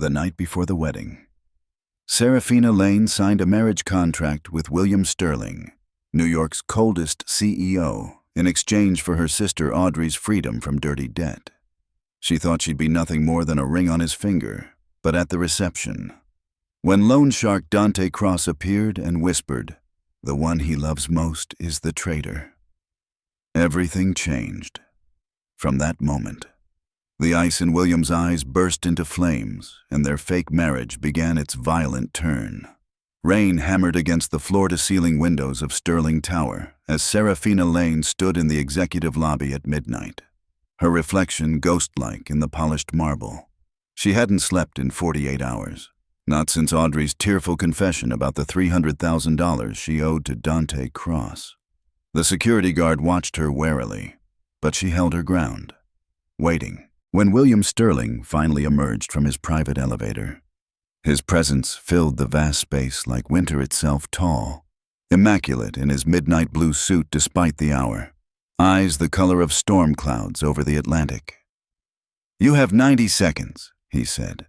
The night before the wedding, Seraphina Lane signed a marriage contract with William Sterling, New York's Coldest CEO, in exchange for her sister Audrey's freedom from dirty debt. She thought she'd be nothing more than a ring on his finger, but at the reception, when loan shark Dante Cross appeared and whispered, "The one he loves most is the traitor," everything changed. From that moment, the ice in William's eyes burst into flames, and their fake marriage began its violent turn. Rain hammered against the floor-to-ceiling windows of Sterling Tower as Seraphina Lane stood in the executive lobby at midnight, her reflection ghost-like in the polished marble. She hadn't slept in 48 hours, not since Audrey's tearful confession about the $300,000 she owed to Dante Cross. The security guard watched her warily, but she held her ground, waiting. When William Sterling finally emerged from his private elevator, his presence filled the vast space like winter itself, tall, immaculate in his midnight blue suit despite the hour, eyes the color of storm clouds over the Atlantic. "You have 90 seconds, he said,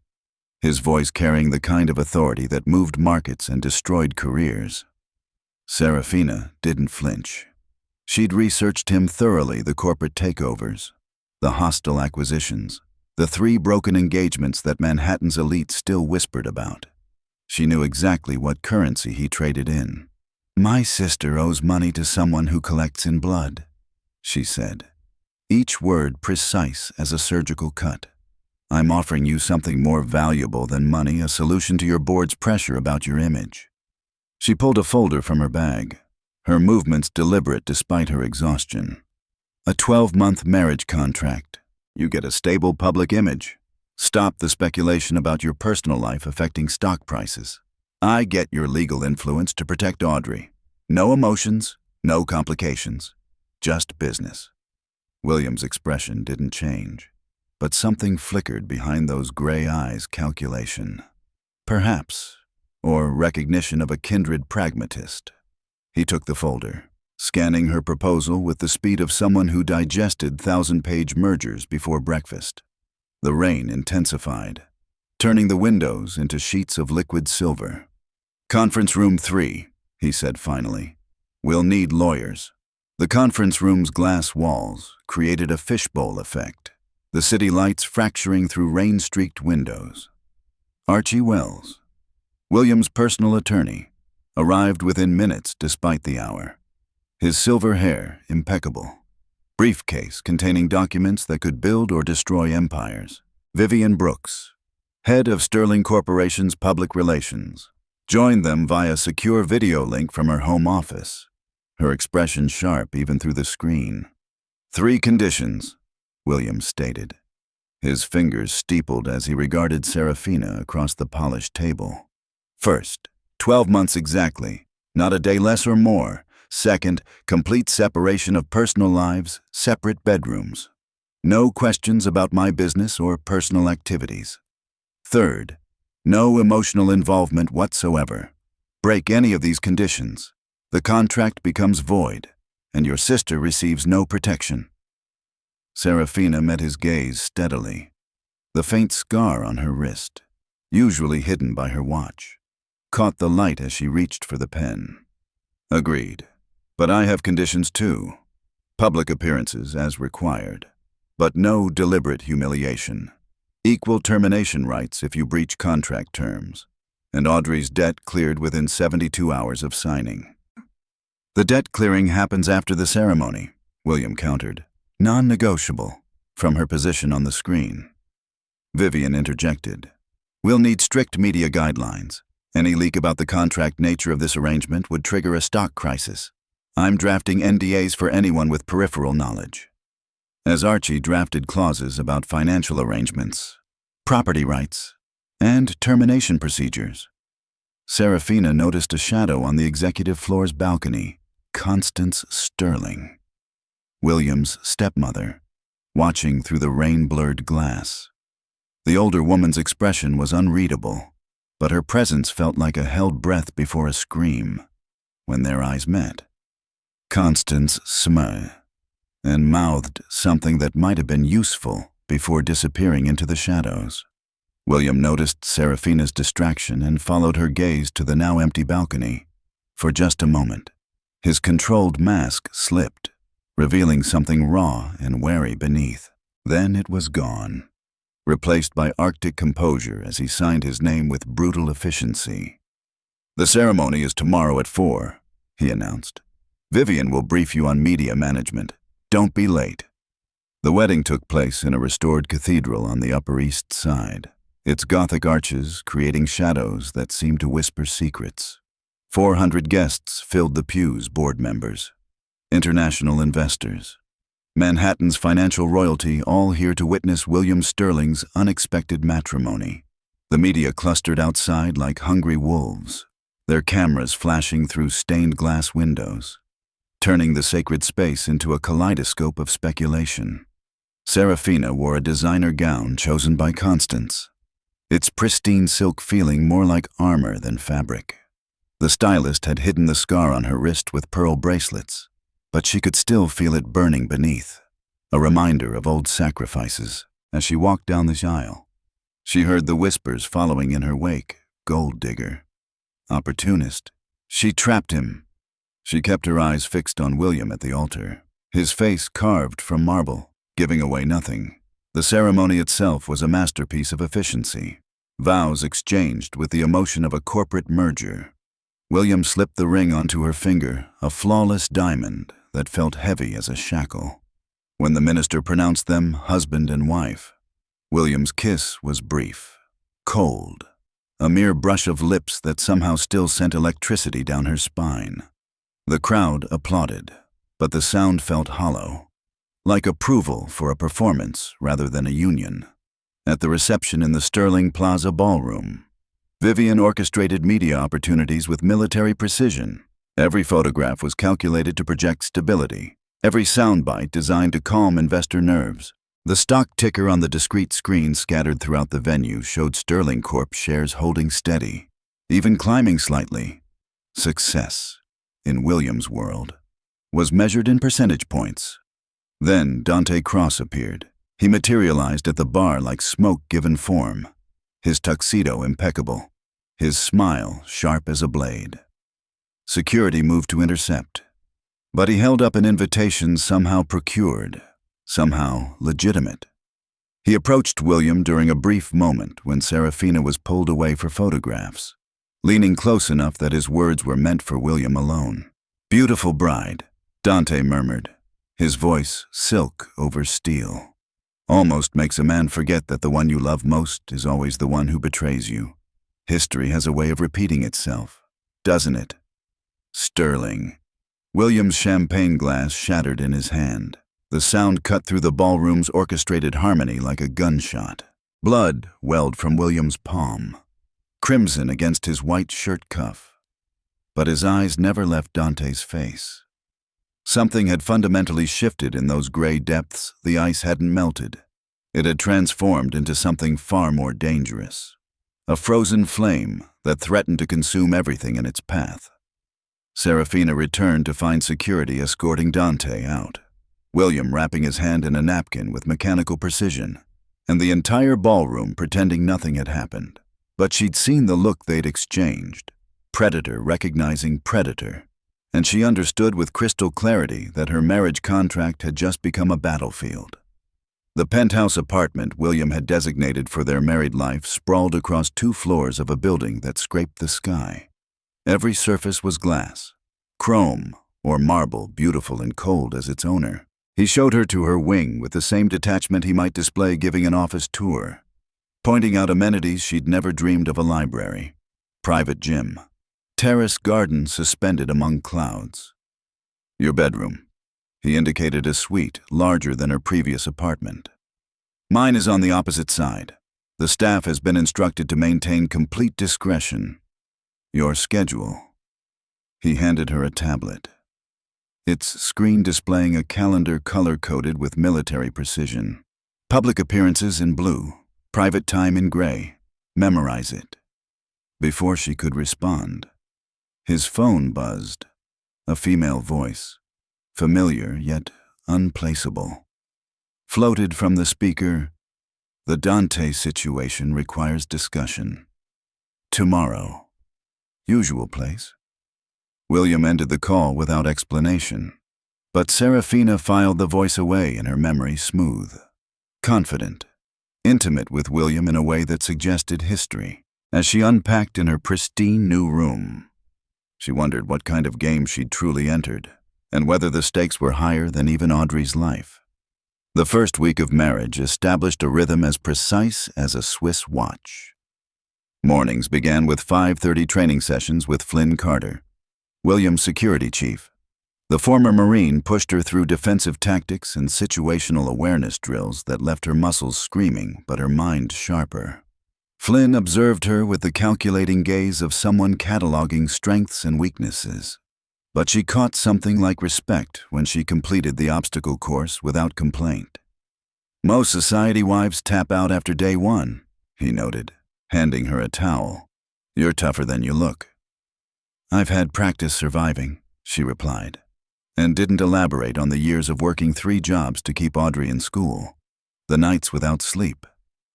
his voice carrying the kind of authority that moved markets and destroyed careers. Seraphina didn't flinch. She'd researched him thoroughly, the corporate takeovers, the hostile acquisitions, the 3 broken engagements that Manhattan's elite still whispered about. She knew exactly what currency he traded in. "My sister owes money to someone who collects in blood," she said, each word precise as a surgical cut. "I'm offering you something more valuable than money, a solution to your board's pressure about your image." She pulled a folder from her bag, her movements deliberate despite her exhaustion. "A 12-month marriage contract. You get a stable public image. Stop the speculation about your personal life affecting stock prices. I get your legal influence to protect Audrey. No emotions, no complications. Just business." William's expression didn't change, but something flickered behind those gray eyes. Calculation, perhaps, or recognition of a kindred pragmatist. He took the folder, scanning her proposal with the speed of someone who digested 1,000-page mergers before breakfast. The rain intensified, turning the windows into sheets of liquid silver. "Conference room 3, he said finally. "We'll need lawyers." The conference room's glass walls created a fishbowl effect, the city lights fracturing through rain-streaked windows. Archie Wells, William's personal attorney, arrived within minutes despite the hour. His silver hair impeccable, briefcase containing documents that could build or destroy empires. Vivian Brooks, head of Sterling Corporation's public relations, joined them via secure video link from her home office, her expression sharp even through the screen. 3 conditions, William stated, his fingers steepled as he regarded Seraphina across the polished table. First, 12 months exactly, not a day less or more. Second, complete separation of personal lives, separate bedrooms. No questions about my business or personal activities. Third, no emotional involvement whatsoever. Break any of these conditions, the contract becomes void, and your sister receives no protection. Seraphina met his gaze steadily, the faint scar on her wrist, usually hidden by her watch, caught the light as she reached for the pen. "Agreed. But I have conditions too. Public appearances as required, but no deliberate humiliation. Equal termination rights if you breach contract terms, and Audrey's debt cleared within 72 hours of signing." "The debt clearing happens after the ceremony," William countered. "Non-negotiable," from her position on the screen. Vivian interjected. "We'll need strict media guidelines. Any leak about the contract nature of this arrangement would trigger a stock crisis. I'm drafting NDAs for anyone with peripheral knowledge." As Archie drafted clauses about financial arrangements, property rights, and termination procedures, Seraphina noticed a shadow on the executive floor's balcony. Constance Sterling, William's stepmother, watching through the rain-blurred glass. The older woman's expression was unreadable, but her presence felt like a held breath before a scream. When their eyes met, Constance smiled and mouthed something that might have been useful before disappearing into the shadows. William noticed Seraphina's distraction and followed her gaze to the now empty balcony. For just a moment, his controlled mask slipped, revealing something raw and wary beneath. Then it was gone, replaced by Arctic composure as he signed his name with brutal efficiency. "The ceremony is tomorrow at 4, he announced. "Vivian will brief you on media management. Don't be late." The wedding took place in a restored cathedral on the Upper East Side, its Gothic arches creating shadows that seemed to whisper secrets. 400 guests filled the pews, board members, international investors, Manhattan's financial royalty, all here to witness William Sterling's unexpected matrimony. The media clustered outside like hungry wolves, their cameras flashing through stained glass windows, turning the sacred space into a kaleidoscope of speculation. Seraphina wore a designer gown chosen by Constance, its pristine silk feeling more like armor than fabric. The stylist had hidden the scar on her wrist with pearl bracelets, but she could still feel it burning beneath, a reminder of old sacrifices. As she walked down the aisle, she heard the whispers following in her wake. Gold digger. Opportunist. She trapped him. She kept her eyes fixed on William at the altar, his face carved from marble, giving away nothing. The ceremony itself was a masterpiece of efficiency, vows exchanged with the emotion of a corporate merger. William slipped the ring onto her finger, a flawless diamond that felt heavy as a shackle. When the minister pronounced them husband and wife, William's kiss was brief, cold, a mere brush of lips that somehow still sent electricity down her spine. The crowd applauded, but the sound felt hollow, like approval for a performance rather than a union. At the reception in the Sterling Plaza ballroom, Vivian orchestrated media opportunities with military precision. Every photograph was calculated to project stability, every soundbite designed to calm investor nerves. The stock ticker on the discrete screen scattered throughout the venue showed Sterling Corp shares holding steady, even climbing slightly. Success, in William's world, was measured in percentage points. Then Dante Cross appeared. He materialized at the bar like smoke given form, his tuxedo impeccable, his smile sharp as a blade. Security moved to intercept, but he held up an invitation somehow procured, somehow legitimate. He approached William during a brief moment when Seraphina was pulled away for photographs, leaning close enough that his words were meant for William alone. "Beautiful bride," Dante murmured, his voice silk over steel. "Almost makes a man forget that the one you love most is always the one who betrays you. History has a way of repeating itself, doesn't it?" Sterling. William's champagne glass shattered in his hand. The sound cut through the ballroom's orchestrated harmony like a gunshot. Blood welled from William's palm, crimson against his white shirt cuff. But his eyes never left Dante's face. Something had fundamentally shifted in those gray depths. The ice hadn't melted. It had transformed into something far more dangerous. A frozen flame that threatened to consume everything in its path. Seraphina returned to find security escorting Dante out, William wrapping his hand in a napkin with mechanical precision, and the entire ballroom pretending nothing had happened. But she'd seen the look they'd exchanged, predator recognizing predator, and she understood with crystal clarity that her marriage contract had just become a battlefield. The penthouse apartment William had designated for their married life sprawled across 2 floors of a building that scraped the sky. Every surface was glass, chrome or marble, beautiful and cold as its owner. He showed her to her wing with the same detachment he might display giving an office tour, pointing out amenities she'd never dreamed of: a library, private gym, terrace garden suspended among clouds. "Your bedroom." He indicated a suite larger than her previous apartment. "Mine is on the opposite side. The staff has been instructed to maintain complete discretion. Your schedule." He handed her a tablet, its screen displaying a calendar color-coded with military precision. "Public appearances in blue, private time in gray. Memorize it." Before she could respond, his phone buzzed. A female voice, familiar yet unplaceable, floated from the speaker. The Dante situation requires discussion. Tomorrow. Usual place. William ended the call without explanation, but Seraphina filed the voice away in her memory smooth. Confident, intimate with William in a way that suggested history. As she unpacked in her pristine new room, she wondered what kind of game she'd truly entered, and whether the stakes were higher than even Audrey's life. The first week of marriage established a rhythm as precise as a Swiss watch. Mornings began with 5:30 training sessions with Flynn Carter, William's security chief. The former Marine pushed her through defensive tactics and situational awareness drills that left her muscles screaming but her mind sharper. Flynn observed her with the calculating gaze of someone cataloging strengths and weaknesses. But she caught something like respect when she completed the obstacle course without complaint. "Most society wives tap out after day one," he noted, handing her a towel. "You're tougher than you look." "I've had practice surviving," she replied, and didn't elaborate on the years of working 3 jobs to keep Audrey in school, the nights without sleep,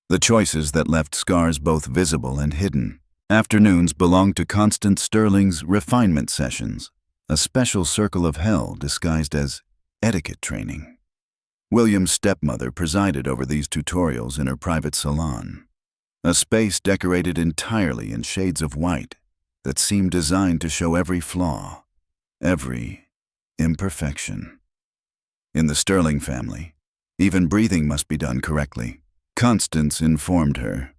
the choices that left scars both visible and hidden. Afternoons belonged to Constance Sterling's refinement sessions, a special circle of hell disguised as etiquette training. William's stepmother presided over these tutorials in her private salon, a space decorated entirely in shades of white that seemed designed to show every flaw, every imperfection. In the Sterling family, even breathing must be done correctly, Constance informed her,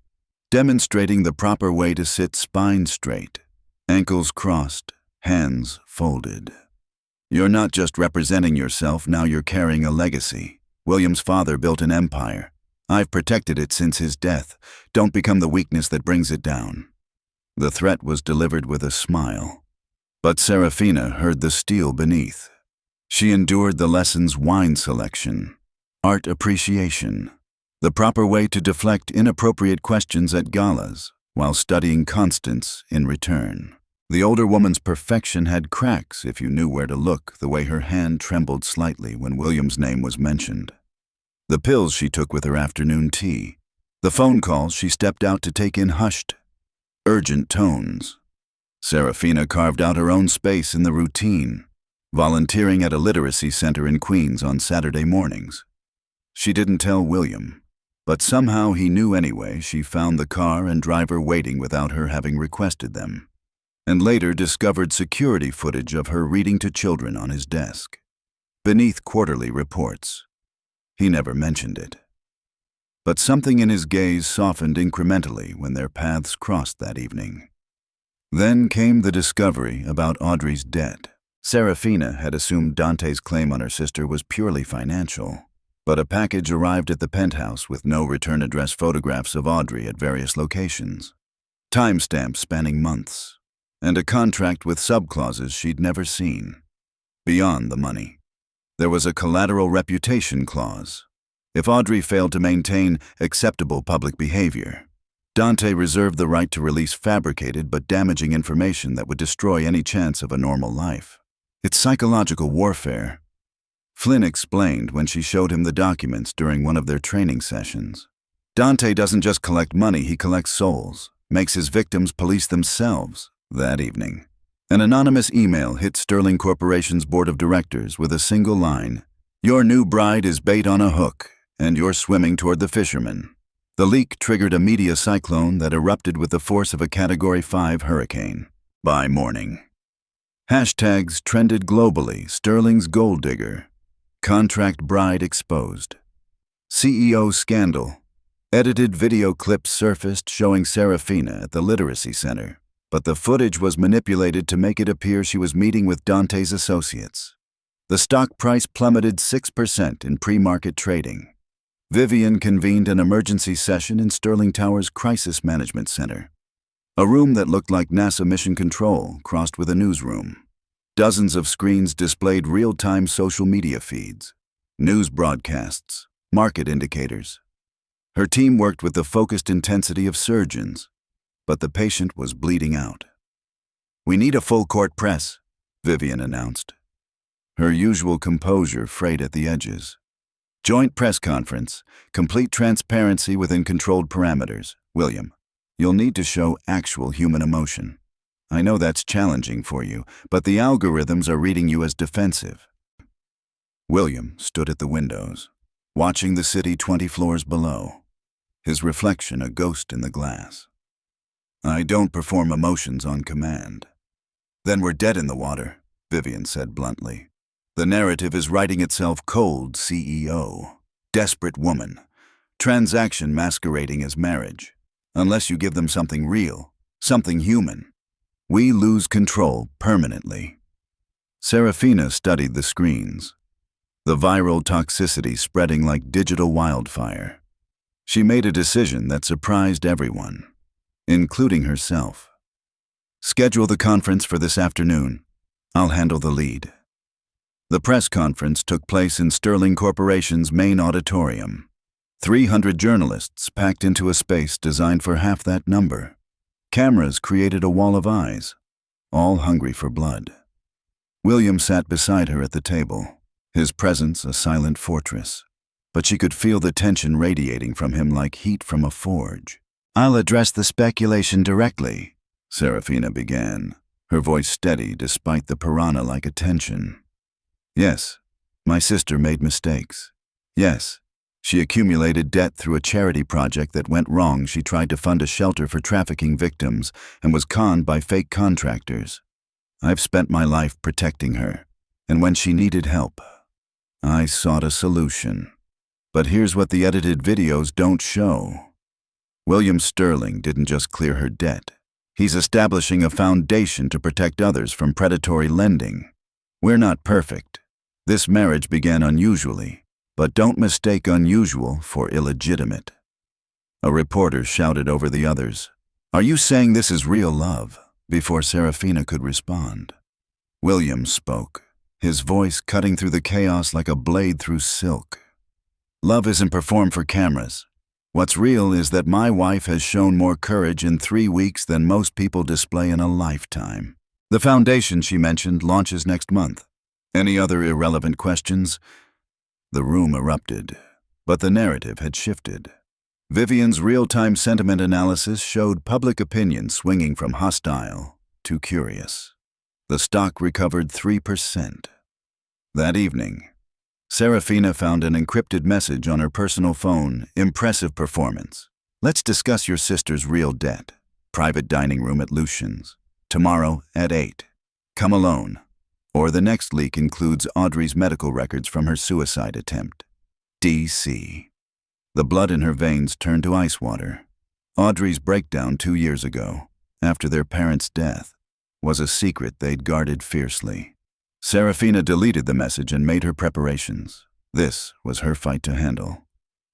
demonstrating the proper way to sit spine straight, ankles crossed, hands folded. "You're not just representing yourself, now you're carrying a legacy. William's father built an empire. I've protected it since his death. Don't become the weakness that brings it down." The threat was delivered with a smile, but Seraphina heard the steel beneath. She endured the lesson's wine selection, art appreciation, the proper way to deflect inappropriate questions at galas while studying Constance in return. The older woman's perfection had cracks if you knew where to look, the way her hand trembled slightly when William's name was mentioned. The pills she took with her afternoon tea, the phone calls she stepped out to take in hushed, urgent tones. Seraphina carved out her own space in the routine, volunteering at a literacy center in Queens on Saturday mornings. She didn't tell William, but somehow he knew anyway. She found the car and driver waiting without her having requested them, and later discovered security footage of her reading to children on his desk, beneath quarterly reports. He never mentioned it. But something in his gaze softened incrementally when their paths crossed that evening. Then came the discovery about Audrey's debt. Seraphina had assumed Dante's claim on her sister was purely financial, but a package arrived at the penthouse with no return address, photographs of Audrey at various locations, timestamps spanning months, and a contract with subclauses she'd never seen. Beyond the money, there was a collateral reputation clause. If Audrey failed to maintain acceptable public behavior, Dante reserved the right to release fabricated but damaging information that would destroy any chance of a normal life. It's psychological warfare, Flynn explained when she showed him the documents during one of their training sessions. Dante doesn't just collect money, he collects souls, makes his victims police themselves. That evening, an anonymous email hit Sterling Corporation's board of directors with a single line, "Your new bride is bait on a hook, and you're swimming toward the fishermen." The leak triggered a media cyclone that erupted with the force of a Category 5 hurricane. By morning, hashtags trended globally: Sterling's gold digger, contract bride exposed, CEO scandal. Edited video clips surfaced showing Seraphina at the literacy center, but the footage was manipulated to make it appear she was meeting with Dante's associates. The stock price plummeted 6% in pre-market trading. Vivian convened an emergency session in Sterling Tower's Crisis Management Center, a room that looked like NASA Mission Control crossed with a newsroom. Dozens of screens displayed real-time social media feeds, news broadcasts, market indicators. Her team worked with the focused intensity of surgeons, but the patient was bleeding out. "We need a full-court press," Vivian announced, her usual composure frayed at the edges. Joint press conference. Complete transparency within controlled parameters. William, you'll need to show actual human emotion. I know that's challenging for you, but the algorithms are reading you as defensive. William stood at the windows, watching the city 20 floors below, his reflection a ghost in the glass. I don't perform emotions on command. Then we're dead in the water, Vivian said bluntly. The narrative is writing itself. Cold CEO, desperate woman, transaction masquerading as marriage. Unless you give them something real, something human, we lose control permanently. Seraphina studied the screens, the viral toxicity spreading like digital wildfire. She made a decision that surprised everyone, including herself. Schedule the conference for this afternoon. I'll handle the lead. The press conference took place in Sterling Corporation's main auditorium. 300 journalists packed into a space designed for half that number. Cameras created a wall of eyes, all hungry for blood. William sat beside her at the table, his presence a silent fortress. But she could feel the tension radiating from him like heat from a forge. I'll address the speculation directly, Seraphina began, her voice steady despite the piranha-like attention. Yes, my sister made mistakes. Yes, she accumulated debt through a charity project that went wrong. She tried to fund a shelter for trafficking victims and was conned by fake contractors. I've spent my life protecting her, and when she needed help, I sought a solution. But here's what the edited videos don't show. William Sterling didn't just clear her debt. He's establishing a foundation to protect others from predatory lending. We're not perfect. This marriage began unusually, but don't mistake unusual for illegitimate. A reporter shouted over the others, "Are you saying this is real love?" before Seraphina could respond. William spoke, his voice cutting through the chaos like a blade through silk. Love isn't performed for cameras. What's real is that my wife has shown more courage in 3 weeks than most people display in a lifetime. The foundation she mentioned launches next month. Any other irrelevant questions? The room erupted, but the narrative had shifted. Vivian's real-time sentiment analysis showed public opinion swinging from hostile to curious. The stock recovered 3%. That evening, Seraphina found an encrypted message on her personal phone. Impressive performance. Let's discuss your sister's real debt. Private dining room at Lucian's. Tomorrow at 8. Come alone. Or the next leak includes Audrey's medical records from her suicide attempt. DC. The blood in her veins turned to ice water. Audrey's breakdown 2 years ago, after their parents' death, was a secret they'd guarded fiercely. Seraphina deleted the message and made her preparations. This was her fight to handle.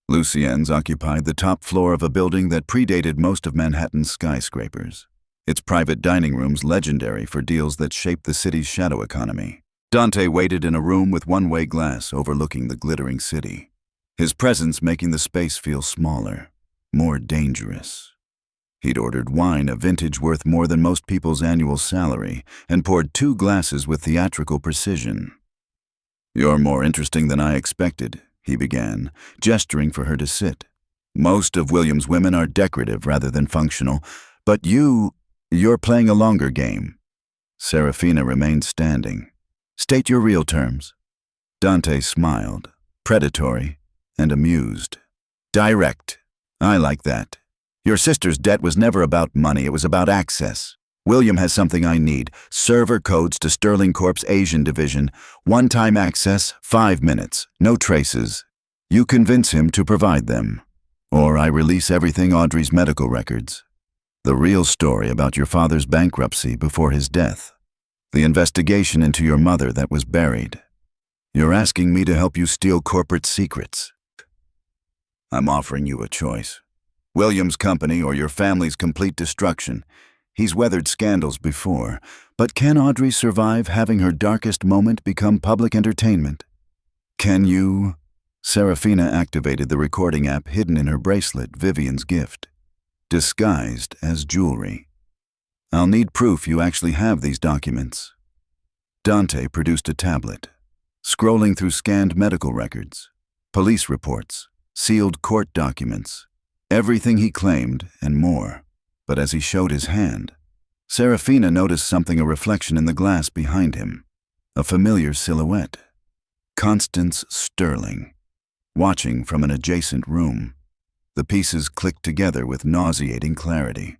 Lucien's occupied the top floor of a building that predated most of Manhattan's skyscrapers. Its private dining rooms legendary for deals that shaped the city's shadow economy. Dante waited in a room with one-way glass overlooking the glittering city, his presence making the space feel smaller, more dangerous. He'd ordered wine, a vintage worth more than most people's annual salary, and poured 2 glasses with theatrical precision. You're more interesting than I expected, he began, gesturing for her to sit. Most of William's women are decorative rather than functional, but you're playing a longer game. Seraphina remained standing. State your real terms. Dante smiled, predatory and amused. Direct. I like that. Your sister's debt was never about money, it was about access. William has something I need. Server codes to Sterling Corp's Asian division. One-time access, 5 minutes. No traces. You convince him to provide them. Or I release everything. Audrey's medical records. The real story about your father's bankruptcy before his death. The investigation into your mother that was buried. You're asking me to help you steal corporate secrets. I'm offering you a choice. William's company or your family's complete destruction. He's weathered scandals before, but can Audrey survive having her darkest moment become public entertainment? Can you? Seraphina activated the recording app hidden in her bracelet, Vivian's gift, disguised as jewelry. I'll need proof you actually have these documents. Dante produced a tablet, scrolling through scanned medical records. Police reports, sealed court documents, everything he claimed and more. But as he showed his hand, Seraphina noticed something, a reflection in the glass behind him, a familiar silhouette. Constance Sterling, watching from an adjacent room. The pieces clicked together with nauseating clarity.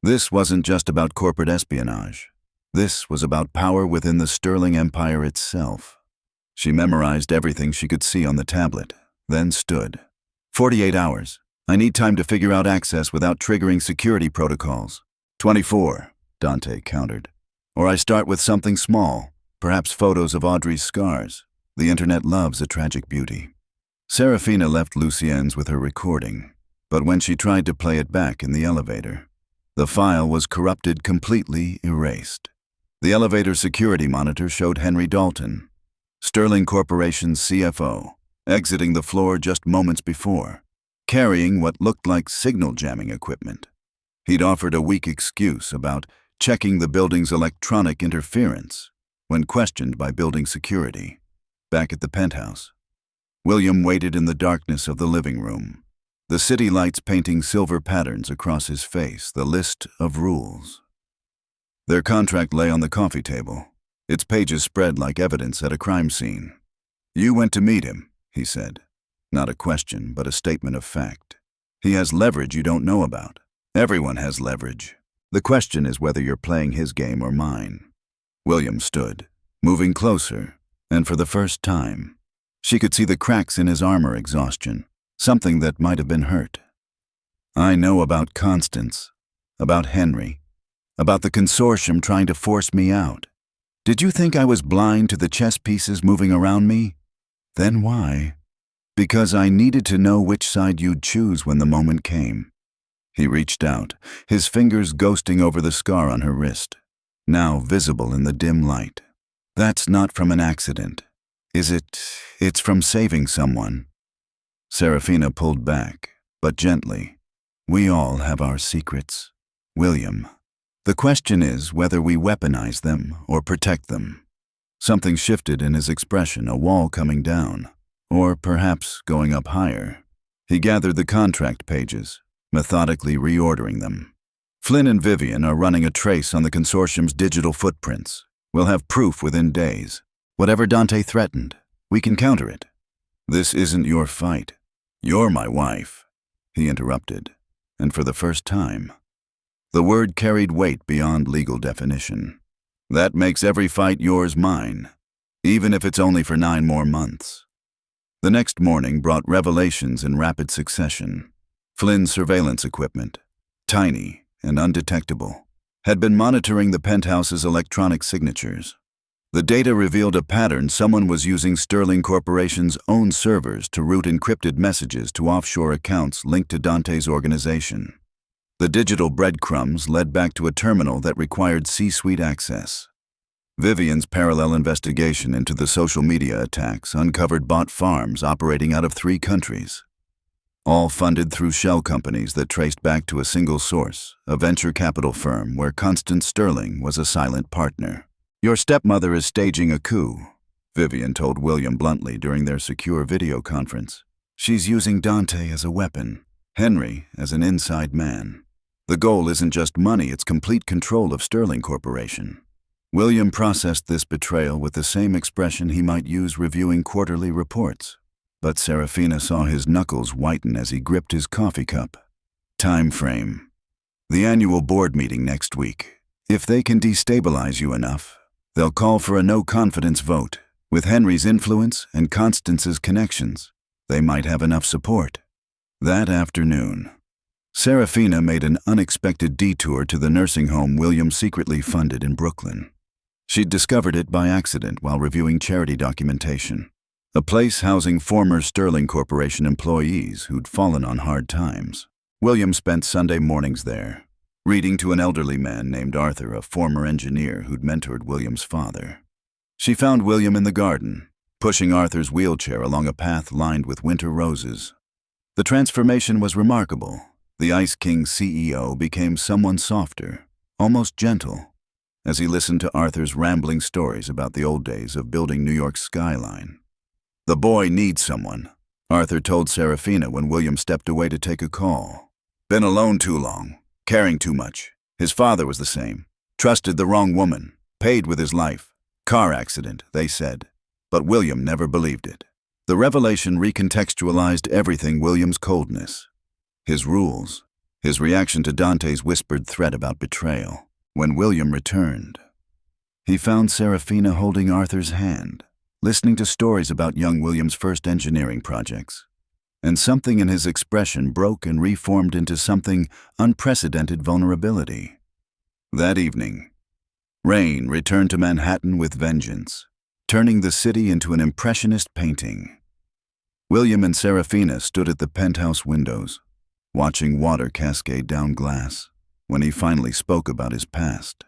This wasn't just about corporate espionage. This was about power within the Sterling Empire itself. She memorized everything she could see on the tablet, then stood. 48 hours. I need time to figure out access without triggering security protocols. 24, Dante countered. Or I start with something small, perhaps photos of Audrey's scars. The internet loves a tragic beauty. Seraphina left Lucien's with her recording, but when she tried to play it back in the elevator, the file was corrupted, completely erased. The elevator security monitor showed Henry Dalton, Sterling Corporation's CFO, exiting the floor just moments before, carrying what looked like signal jamming equipment. He'd offered a weak excuse about checking the building's electronic interference when questioned by building security. Back at the penthouse, William waited in the darkness of the living room, the city lights painting silver patterns across his face, the list of rules. Their contract lay on the coffee table, its pages spread like evidence at a crime scene. You went to meet him, he said. Not a question, but a statement of fact. He has leverage you don't know about. Everyone has leverage. The question is whether you're playing his game or mine. William stood, moving closer, and for the first time, she could see the cracks in his armor, exhaustion, something that might have been hurt. I know about Constance, about Henry, about the consortium trying to force me out. Did you think I was blind to the chess pieces moving around me? Then why? Because I needed to know which side you'd choose when the moment came. He reached out, his fingers ghosting over the scar on her wrist, now visible in the dim light. That's not from an accident. Is it? It's from saving someone. Seraphina pulled back, but gently. We all have our secrets, William. The question is whether we weaponize them or protect them. Something shifted in his expression, a wall coming down, or perhaps going up higher. He gathered the contract pages, methodically reordering them. Flynn and Vivian are running a trace on the consortium's digital footprints. We'll have proof within days. Whatever Dante threatened, we can counter it. This isn't your fight. You're my wife, he interrupted, and for the first time, the word carried weight beyond legal definition. That makes every fight yours mine, even if it's only for 9 more months. The next morning brought revelations in rapid succession. Flynn's surveillance equipment, tiny and undetectable, had been monitoring the penthouse's electronic signatures. The data revealed a pattern. Someone was using Sterling Corporation's own servers to route encrypted messages to offshore accounts linked to Dante's organization. The digital breadcrumbs led back to a terminal that required C-suite access. Vivian's parallel investigation into the social media attacks uncovered bot farms operating out of 3 countries, all funded through shell companies that traced back to a single source, a venture capital firm where Constance Sterling was a silent partner. Your stepmother is staging a coup, Vivian told William bluntly during their secure video conference. She's using Dante as a weapon, Henry as an inside man. The goal isn't just money, it's complete control of Sterling Corporation. William processed this betrayal with the same expression he might use reviewing quarterly reports. But Seraphina saw his knuckles whiten as he gripped his coffee cup. Time frame. The annual board meeting next week. If they can destabilize you enough, they'll call for a no-confidence vote. With Henry's influence and Constance's connections, they might have enough support. That afternoon, Seraphina made an unexpected detour to the nursing home William secretly funded in Brooklyn. She'd discovered it by accident while reviewing charity documentation. A place housing former Sterling Corporation employees who'd fallen on hard times. William spent Sunday mornings there, reading to an elderly man named Arthur, a former engineer who'd mentored William's father. She found William in the garden, pushing Arthur's wheelchair along a path lined with winter roses. The transformation was remarkable. The Ice King CEO became someone softer, almost gentle, as he listened to Arthur's rambling stories about the old days of building New York's skyline. The boy needs someone, Arthur told Seraphina when William stepped away to take a call. Been alone too long, caring too much. His father was the same. Trusted the wrong woman, paid with his life. Car accident, they said. But William never believed it. The revelation recontextualized everything: William's coldness, his rules, his reaction to Dante's whispered threat about betrayal. When William returned, he found Seraphina holding Arthur's hand, listening to stories about young William's first engineering projects. And something in his expression broke and reformed into something: unprecedented vulnerability. That evening, rain returned to Manhattan with vengeance, turning the city into an impressionist painting. William and Seraphina stood at the penthouse windows, watching water cascade down glass, when he finally spoke about his past.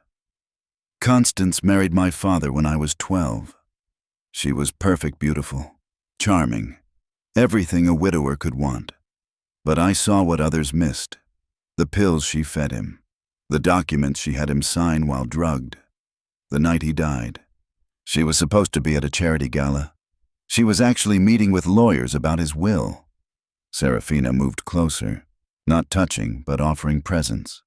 Constance married my father when I was 12. She was perfect, beautiful, charming, everything a widower could want. But I saw what others missed: the pills she fed him, the documents she had him sign while drugged. The night he died, she was supposed to be at a charity gala. She was actually meeting with lawyers about his will. Seraphina moved closer, not touching, but offering presence.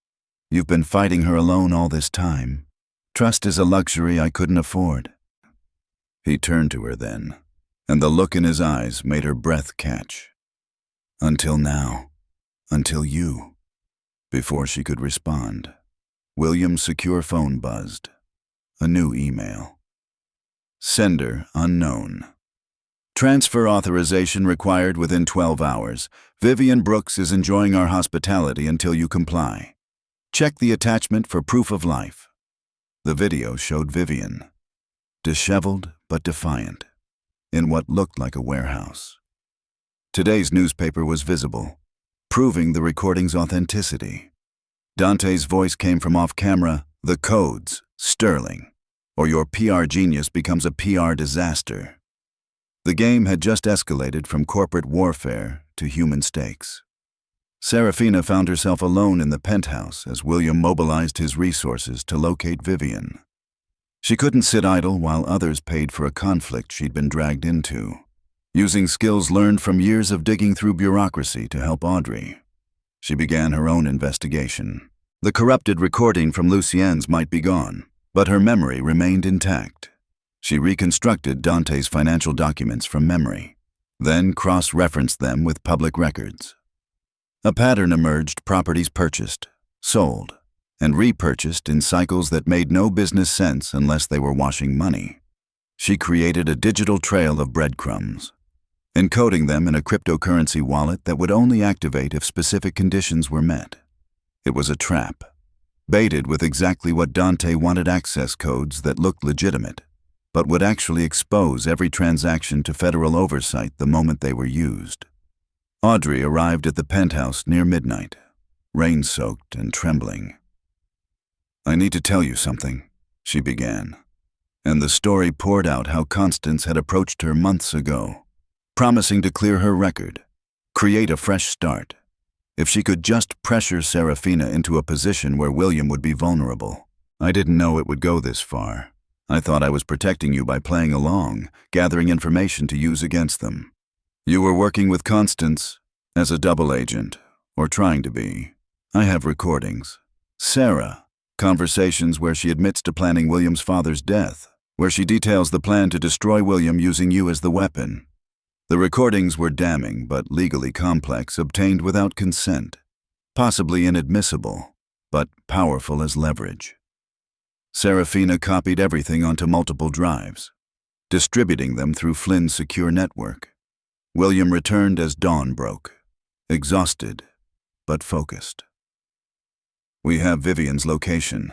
You've been fighting her alone all this time. Trust is a luxury I couldn't afford. He turned to her then, and the look in his eyes made her breath catch. Until now. Until you. Before she could respond, William's secure phone buzzed. A new email. Sender unknown. Transfer authorization required within 12 hours. Vivian Brooks is enjoying our hospitality until you comply. Check the attachment for proof of life. The video showed Vivian, disheveled but defiant, in what looked like a warehouse. Today's newspaper was visible, proving the recording's authenticity. Dante's voice came from off-camera: the codes, Sterling, or your PR genius becomes a PR disaster. The game had just escalated from corporate warfare to human stakes. Seraphina found herself alone in the penthouse as William mobilized his resources to locate Vivian. She couldn't sit idle while others paid for a conflict she'd been dragged into, using skills learned from years of digging through bureaucracy to help Audrey. She began her own investigation. The corrupted recording from Lucien's might be gone, but her memory remained intact. She reconstructed Dante's financial documents from memory, then cross-referenced them with public records. A pattern emerged: properties purchased, sold, and repurchased in cycles that made no business sense unless they were washing money. She created a digital trail of breadcrumbs, encoding them in a cryptocurrency wallet that would only activate if specific conditions were met. It was a trap, baited with exactly what Dante wanted: access codes that looked legitimate, but would actually expose every transaction to federal oversight the moment they were used. Audrey arrived at the penthouse near midnight, rain-soaked and trembling. I need to tell you something, she began, and the story poured out how Constance had approached her months ago, promising to clear her record, create a fresh start, if she could just pressure Seraphina into a position where William would be vulnerable. I didn't know it would go this far. I thought I was protecting you by playing along, gathering information to use against them. You were working with Constance as a double agent, or trying to be. I have recordings. Sarah, conversations where she admits to planning William's father's death, where she details the plan to destroy William using you as the weapon. The recordings were damning but legally complex, obtained without consent, possibly inadmissible, but powerful as leverage. Seraphina copied everything onto multiple drives, distributing them through Flynn's secure network. William returned as dawn broke, exhausted but focused. We have Vivian's location,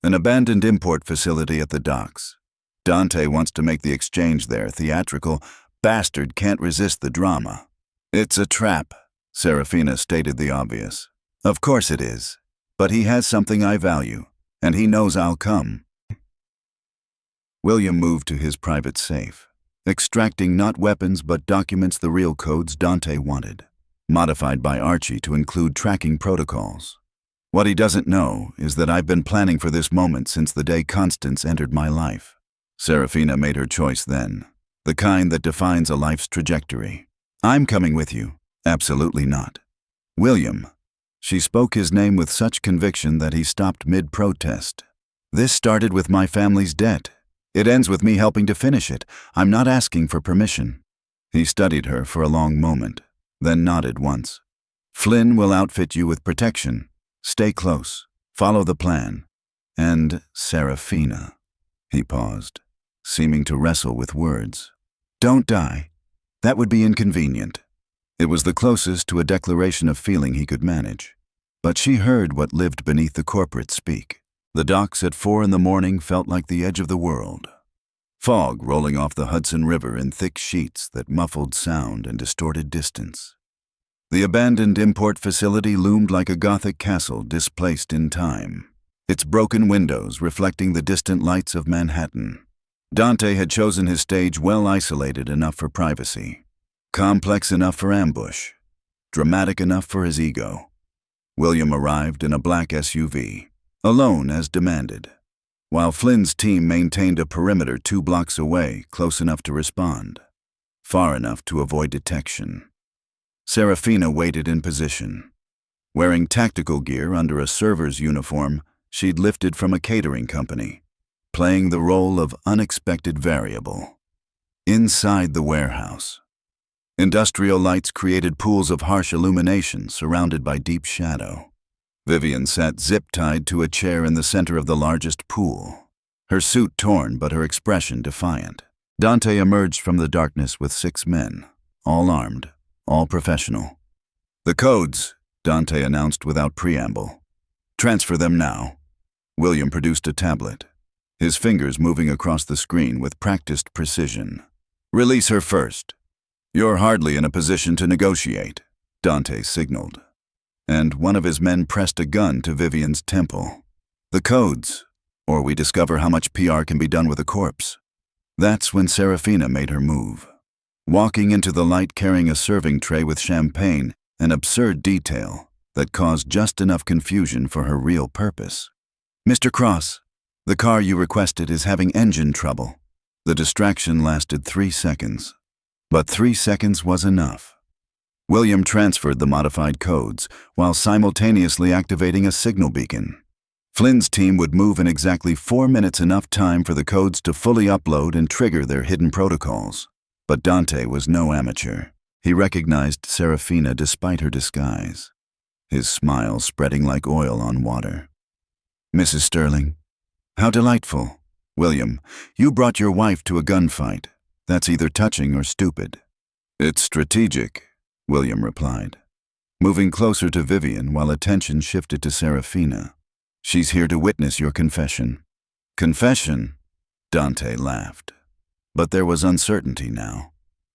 an abandoned import facility at the docks. Dante wants to make the exchange there theatrical. Bastard can't resist the drama. It's a trap, Seraphina stated the obvious. Of course it is, but he has something I value, and he knows I'll come. William moved to his private safe, extracting not weapons but documents, the real codes Dante wanted, modified by Archie to include tracking protocols. What he doesn't know is that I've been planning for this moment since the day Constance entered my life. Seraphina made her choice then, the kind that defines a life's trajectory. I'm coming with you. Absolutely not. William. She spoke his name with such conviction that he stopped mid-protest. This started with my family's debt. It ends with me helping to finish it. I'm not asking for permission. He studied her for a long moment, then nodded once. Flynn will outfit you with protection. Stay close. Follow the plan. And Seraphina. He paused, seeming to wrestle with words. Don't die. That would be inconvenient. It was the closest to a declaration of feeling he could manage. But she heard what lived beneath the corporate speak. The docks at 4 a.m. felt like the edge of the world. Fog rolling off the Hudson River in thick sheets that muffled sound and distorted distance. The abandoned import facility loomed like a Gothic castle displaced in time, its broken windows reflecting the distant lights of Manhattan. Dante had chosen his stage well isolated enough for privacy, complex enough for ambush, dramatic enough for his ego. William arrived in a black SUV, alone as demanded, while Flynn's team maintained a perimeter 2 blocks away, close enough to respond, far enough to avoid detection. Seraphina waited in position. Wearing tactical gear under a server's uniform she'd lifted from a catering company, playing the role of unexpected variable. Inside the warehouse, industrial lights created pools of harsh illumination surrounded by deep shadow. Vivian sat zip-tied to a chair in the center of the largest pool, her suit torn but her expression defiant. Dante emerged from the darkness with 6 men, all armed, all professional. The codes, Dante announced without preamble. Transfer them now. William produced a tablet, his fingers moving across the screen with practiced precision. Release her first. You're hardly in a position to negotiate, Dante signaled. And one of his men pressed a gun to Vivian's temple. The codes, or we discover how much PR can be done with a corpse. That's when Seraphina made her move. Walking into the light carrying a serving tray with champagne, an absurd detail that caused just enough confusion for her real purpose. Mr. Cross, the car you requested is having engine trouble. The distraction lasted 3 seconds, but 3 seconds was enough. William transferred the modified codes while simultaneously activating a signal beacon. Flynn's team would move in exactly 4 minutes, enough time for the codes to fully upload and trigger their hidden protocols. But Dante was no amateur. He recognized Seraphina despite her disguise, his smile spreading like oil on water. Mrs. Sterling, how delightful. William, you brought your wife to a gunfight. That's either touching or stupid. It's strategic, William replied, moving closer to Vivian while attention shifted to Seraphina. She's here to witness your confession. Confession? Dante laughed. But there was uncertainty now.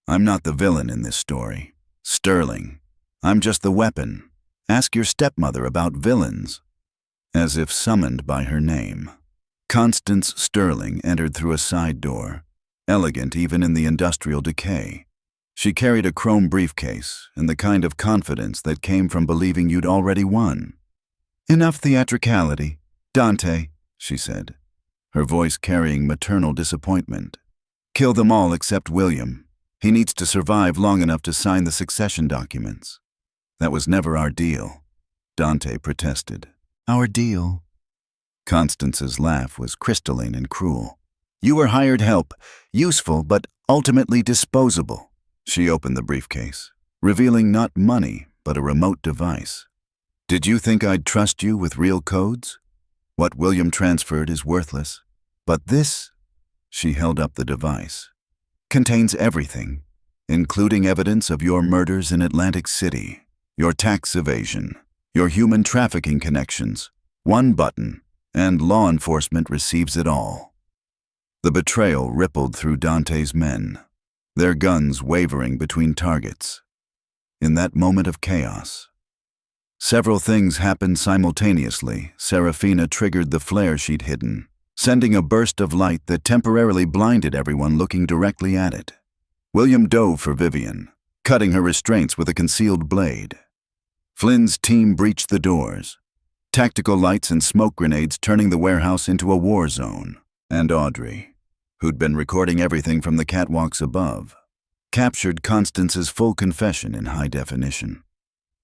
I'm not the villain in this story. Sterling. I'm just the weapon. Ask your stepmother about villains. As if summoned by her name, Constance Sterling entered through a side door, elegant even in the industrial decay. She carried a chrome briefcase and the kind of confidence that came from believing you'd already won. Enough theatricality. Dante, she said, her voice carrying maternal disappointment. Kill them all except William. He needs to survive long enough to sign the succession documents. That was never our deal, Dante protested. Our deal? Constance's laugh was crystalline and cruel. You were hired help, useful but ultimately disposable. She opened the briefcase, revealing not money but a remote device. Did you think I'd trust you with real codes? What William transferred is worthless. But this, she held up the device, contains everything, including evidence of your murders in Atlantic City, your tax evasion, your human trafficking connections. One button, and law enforcement receives it all. The betrayal rippled through Dante's men, their guns wavering between targets. In that moment of chaos, several things happened simultaneously. Seraphina triggered the flare she'd hidden, sending a burst of light that temporarily blinded everyone looking directly at it. William dove for Vivian, cutting her restraints with a concealed blade. Flynn's team breached the doors, tactical lights and smoke grenades turning the warehouse into a war zone. And Audrey, who'd been recording everything from the catwalks above, captured Constance's full confession in high definition.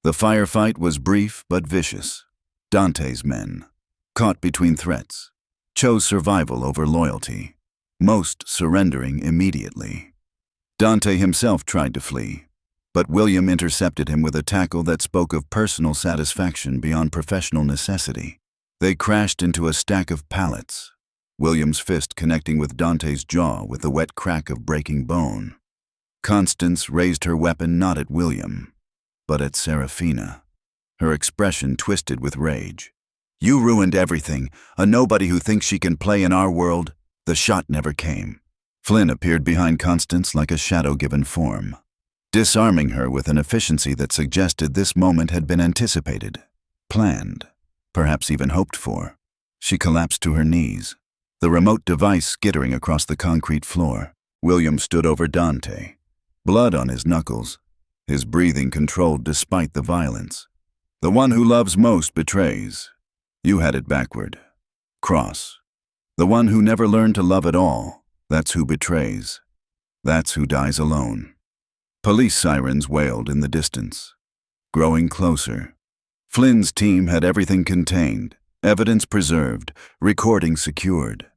The firefight was brief but vicious. Dante's men, caught between threats, chose survival over loyalty, most surrendering immediately. Dante himself tried to flee, but William intercepted him with a tackle that spoke of personal satisfaction beyond professional necessity. They crashed into a stack of pallets, William's fist connecting with Dante's jaw with the wet crack of breaking bone. Constance raised her weapon not at William, but at Seraphina, her expression twisted with rage. "You ruined everything, a nobody who thinks she can play in our world." The shot never came. Flynn appeared behind Constance like a shadow given form, disarming her with an efficiency that suggested this moment had been anticipated, planned, perhaps even hoped for. She collapsed to her knees, the remote device skittering across the concrete floor. William stood over Dante, blood on his knuckles, his breathing controlled despite the violence. "The one who loves most betrays. You had it backward. Cross. The one who never learned to love at all, that's who betrays. That's who dies alone." Police sirens wailed in the distance, growing closer. Flynn's team had everything contained, evidence preserved, recording secured.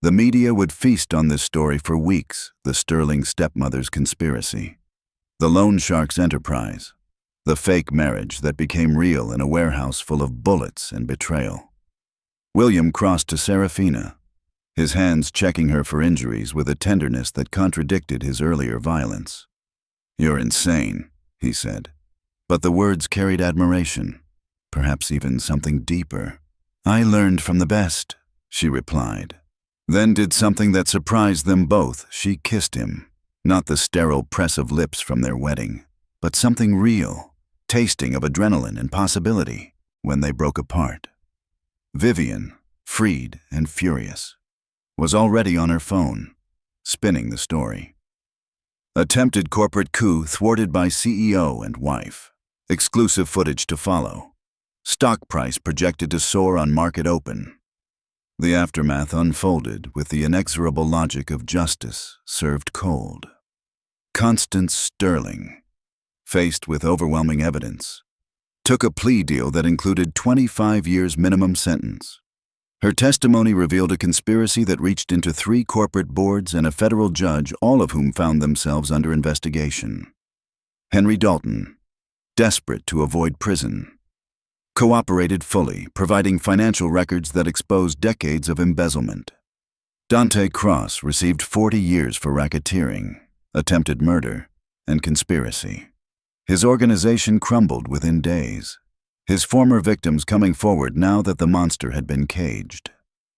The media would feast on this story for weeks, the Sterling stepmother's conspiracy, the loan shark's enterprise, the fake marriage that became real in a warehouse full of bullets and betrayal. William crossed to Seraphina, his hands checking her for injuries with a tenderness that contradicted his earlier violence. "You're insane," he said, but the words carried admiration, perhaps even something deeper. "I learned from the best," she replied. Then did something that surprised them both. She kissed him, not the sterile press of lips from their wedding, but something real, tasting of adrenaline and possibility, when they broke apart. Vivian, freed and furious, was already on her phone, spinning the story. Attempted corporate coup thwarted by CEO and wife. Exclusive footage to follow. Stock price projected to soar on market open. The aftermath unfolded with the inexorable logic of justice served cold. Constance Sterling, faced with overwhelming evidence, took a plea deal that included 25 years minimum sentence. Her testimony revealed a conspiracy that reached into 3 corporate boards and a federal judge, all of whom found themselves under investigation. Henry Dalton, desperate to avoid prison, cooperated fully, providing financial records that exposed decades of embezzlement. Dante Cross received 40 years for racketeering, attempted murder, and conspiracy. His organization crumbled within days, his former victims coming forward now that the monster had been caged.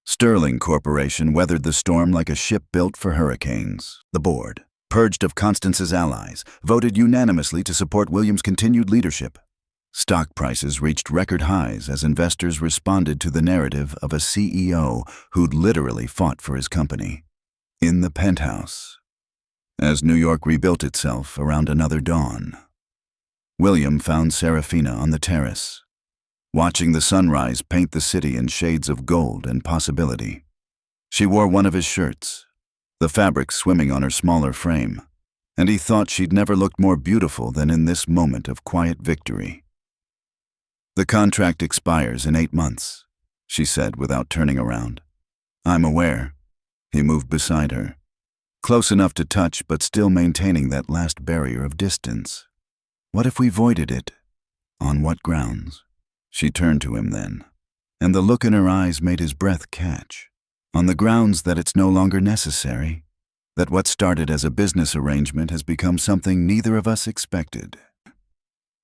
Sterling Corporation weathered the storm like a ship built for hurricanes. The board, purged of Constance's allies, voted unanimously to support William's continued leadership. Stock prices reached record highs as investors responded to the narrative of a CEO who'd literally fought for his company. In the penthouse, as New York rebuilt itself around another dawn, William found Seraphina on the terrace, watching the sunrise paint the city in shades of gold and possibility. She wore one of his shirts, the fabric swimming on her smaller frame, and he thought she'd never looked more beautiful than in this moment of quiet victory. "The contract expires in 8 months, she said without turning around. "I'm aware." He moved beside her, close enough to touch but still maintaining that last barrier of distance. "What if we voided it? On what grounds?" She turned to him then, and the look in her eyes made his breath catch. "On the grounds that it's no longer necessary, that what started as a business arrangement has become something neither of us expected."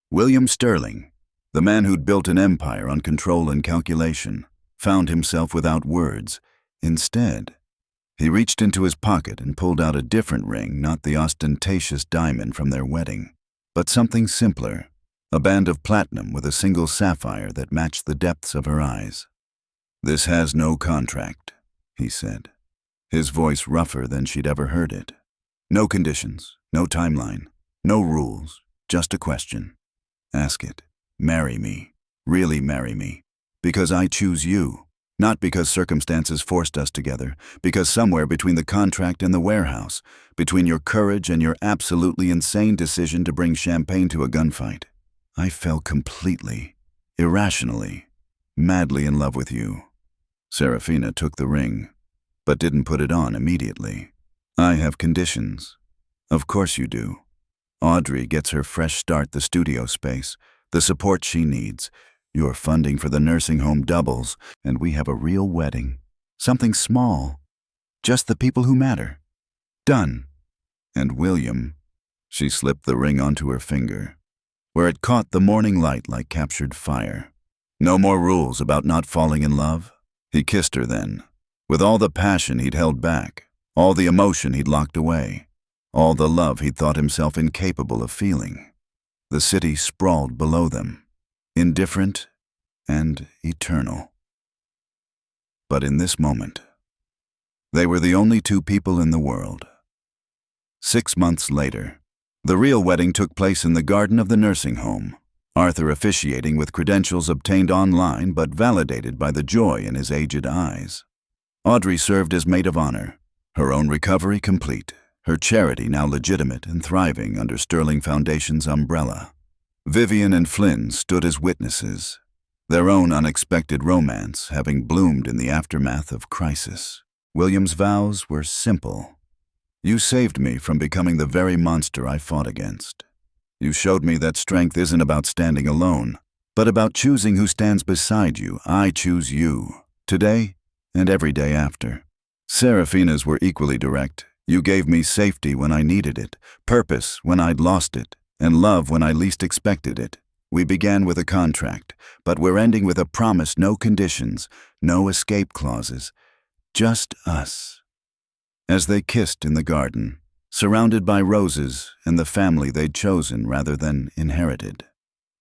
William Sterling, the man who'd built an empire on control and calculation, found himself without words. Instead, he reached into his pocket and pulled out a different ring, not the ostentatious diamond from their wedding, but something simpler, a band of platinum with a single sapphire that matched the depths of her eyes. "This has no contract," he said, his voice rougher than she'd ever heard it. "No conditions, no timeline, no rules, just a question. Ask it. Marry me, really marry me, because I choose you, Not because circumstances forced us together, because somewhere between the contract and the warehouse, between your courage and your absolutely insane decision to bring champagne to a gunfight, I fell completely, irrationally, madly in love with you. Seraphina took the ring, but didn't put it on immediately. I have conditions. Of course you do. Audrey gets her fresh start, the studio space, the support she needs. Your funding for the nursing home doubles, and we have a real wedding. Something small. Just the people who matter. Done. And William, she slipped the ring onto her finger, where it caught the morning light like captured fire. No more rules about not falling in love. He kissed her then, with all the passion he'd held back, all the emotion he'd locked away, all the love he'd thought himself incapable of feeling. The city sprawled below them, indifferent and eternal. But in this moment, they were the only two people in the world. 6 months later, the real wedding took place in the garden of the nursing home, Arthur officiating with credentials obtained online but validated by the joy in his aged eyes. Audrey served as maid of honor, her own recovery complete, her charity now legitimate and thriving under Sterling Foundation's umbrella. Vivian and Flynn stood as witnesses, their own unexpected romance having bloomed in the aftermath of crisis. William's vows were simple. You saved me from becoming the very monster I fought against. You showed me that strength isn't about standing alone, but about choosing who stands beside you. I choose you, today and every day after. Seraphina's were equally direct. You gave me safety when I needed it, purpose when I'd lost it, and love when I least expected it. We began with a contract, but we're ending with a promise, no conditions, no escape clauses, just us. As they kissed in the garden, surrounded by roses and the family they'd chosen rather than inherited,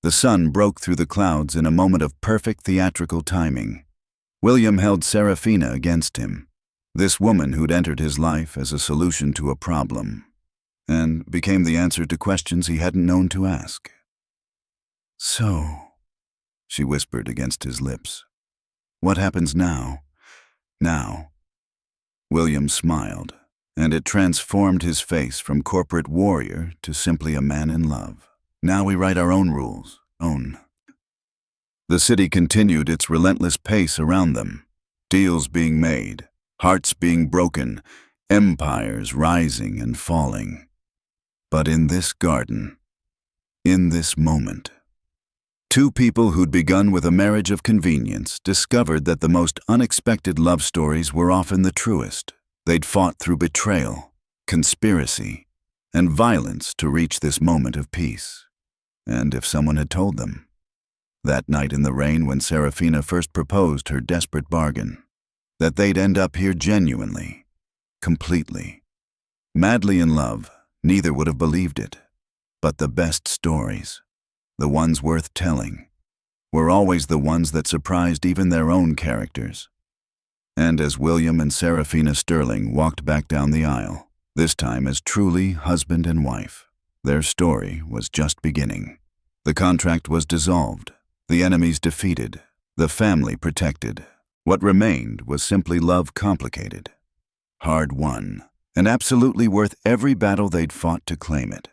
the sun broke through the clouds in a moment of perfect theatrical timing. William held Seraphina against him, this woman who'd entered his life as a solution to a problem, and became the answer to questions he hadn't known to ask. So, she whispered against his lips, what happens now? Now. William smiled, and it transformed his face from corporate warrior to simply a man in love. Now we write our own rules, own. The city continued its relentless pace around them, deals being made, hearts being broken, empires rising and falling. But in this garden, in this moment, two people who'd begun with a marriage of convenience discovered that the most unexpected love stories were often the truest. They'd fought through betrayal, conspiracy, and violence to reach this moment of peace. And if someone had told them, that night in the rain when Seraphina first proposed her desperate bargain, that they'd end up here genuinely, completely, madly in love, neither would have believed it. But the best stories, the ones worth telling, were always the ones that surprised even their own characters. And as William and Seraphina Sterling walked back down the aisle, this time as truly husband and wife, their story was just beginning. The contract was dissolved, the enemies defeated, the family protected. What remained was simply love complicated, hard won, and absolutely worth every battle they'd fought to claim it.